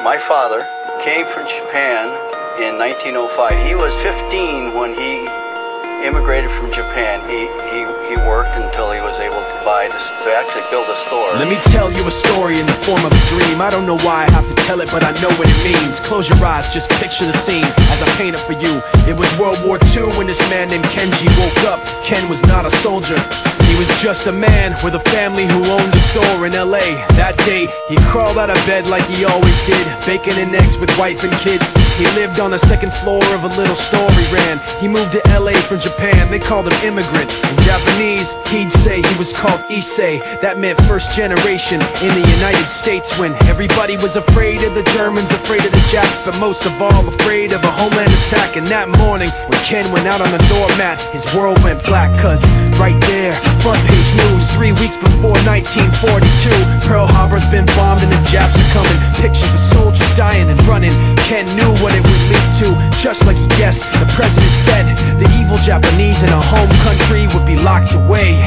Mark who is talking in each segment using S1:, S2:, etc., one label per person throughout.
S1: My father came from Japan in 1905. He was 15 when he immigrated from Japan. He worked until he was able to actually build a store.
S2: Let me tell you a story in the form of a dream. I don't know why I have to tell it, but I know what it means. Close your eyes, just picture the scene as I paint it for you. It was World War II when this man named Kenji woke up. Ken was not a soldier. He was just a man with a family who owned a store in LA. That day, he crawled out of bed like he always did, bacon and eggs with wife and kids. He lived on the second floor of a little store he ran. He moved to LA from Japan, they called him immigrant. In Japanese, he'd say he was called Issei. That meant first generation in the United States, when everybody was afraid of the Germans, afraid of the Japs, but most of all afraid of a homeland attack. And that morning, when Ken went out on the doormat, his world went black, cause right there, front page news, 3 weeks before 1942, Pearl Harbor's been bombed and the Japs are coming. Pictures of soldiers dying and running. Ken knew what it would lead to, just like he guessed. The president said the evil Japanese in our home country would be locked away.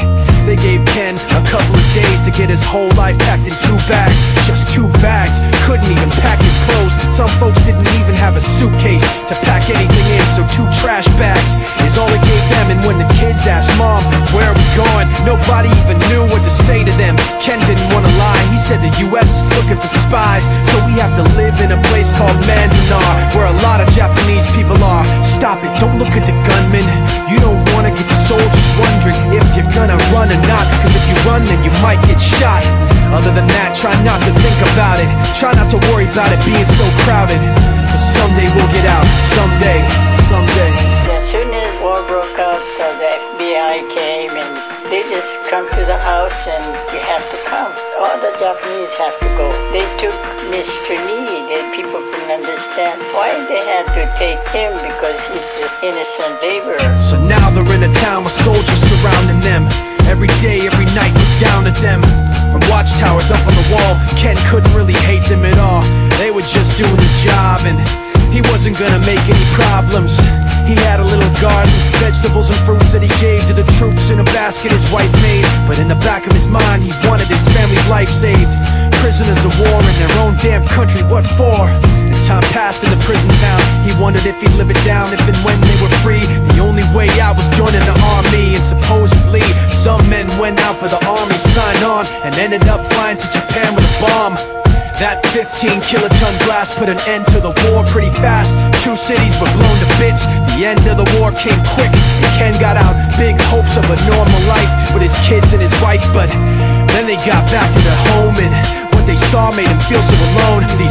S2: They gave Ken a couple of days to get his whole life packed in 2 bags. Just 2 bags, couldn't even pack his clothes. Some folks didn't even have a suitcase to pack anything in, so 2 trash bags is all it gave them. And when the kids asked Mom, where are we going, nobody even knew what to say to them. Ken didn't want to lie, he said the US is looking for spies, so we have to live in a place called Manzanar, where a lot of Japanese people are. Stop it, don't look at the gunmen. You don't want to get the soldiers wondering if you're gonna run or not, cause if you run then you might get shot. Other than that, try not to think about it. Try not to worry about it being so crowded, but someday we'll get out. Someday, someday.
S3: As soon as war broke out, the FBI came and they just come to the house and you have to come. All the Japanese have to go. They took Mr. Need and people couldn't understand why they had to take him, because he's just innocent laborer.
S2: So now they're in a town with soldiers surrounding them. Every day, every night, look down at them. From watchtowers up on the wall, Ken couldn't really hate them at all. They were just doing the job and he wasn't gonna make any problems. He had a little garden, vegetables and fruits that he gave to the troops in a basket his wife made. But in the back of his mind, he wanted his family's life saved. Prisoners of war in their own damn country, what for? As time passed in the prison town, he wondered if he'd live it down if and when they were free. The only way out was joining the army, and supposedly some men went out for the army, signed on, and ended up flying to Japan with a bomb. That 15-kiloton blast put an end to the war pretty fast. 2 cities were blown to bits. The end of the war came quick, and Ken got out, big hopes of a normal life with his kids and his wife. But then they got back to their home, and what they saw made him feel so alone. These